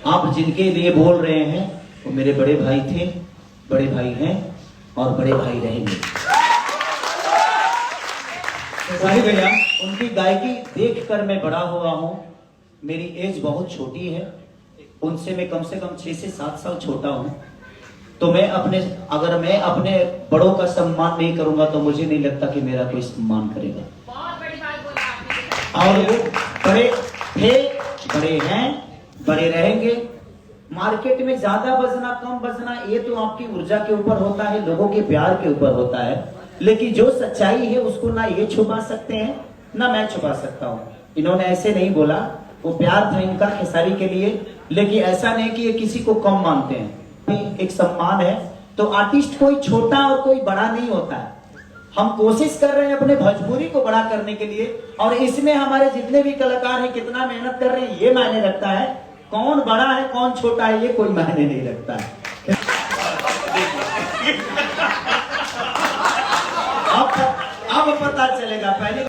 आप जिनके लिए बोल रहे हैं वो मेरे बड़े भाई थे, बड़े भाई हैं और बड़े भाई रहेंगे। भाई भैया, उनकी गायकी देखकर मैं बड़ा हुआ हूं। मेरी एज बहुत छोटी है, उनसे मैं कम से कम 6 से 7 साल छोटा हूं। तो अगर मैं अपने बड़ों का सम्मान नहीं करूंगा तो मुझे नहीं लगता कि मेरा कोई सम्मान करेगा। बहुत बड़ी बात बोला आपने। और वो बड़े थे, बड़े हैं, बड़े रहेंगे। मार्केट में ज्यादा बजना कम बजना ये तो आपकी ऊर्जा के ऊपर होता है, लोगों के प्यार के ऊपर होता है। लेकिन जो सच्चाई है उसको ना ये छुपा सकते हैं ना मैं छुपा सकता हूँ। इन्होंने ऐसे नहीं बोला, वो प्यार था इनका खेसारी के लिए, लेकिन ऐसा नहीं कि ये किसी को कम मानते हैं। एक सम्मान है। तो आर्टिस्ट कोई छोटा और कोई बड़ा नहीं होता है। हम कोशिश कर रहे हैं अपने भोजपुरी को बड़ा करने के लिए, और इसमें हमारे जितने भी कलाकार हैं कितना मेहनत कर रहे हैं ये मायने रखता है। कौन बड़ा है कौन छोटा है ये कोई मायने नहीं रखता है। अब पता चलेगा। पहले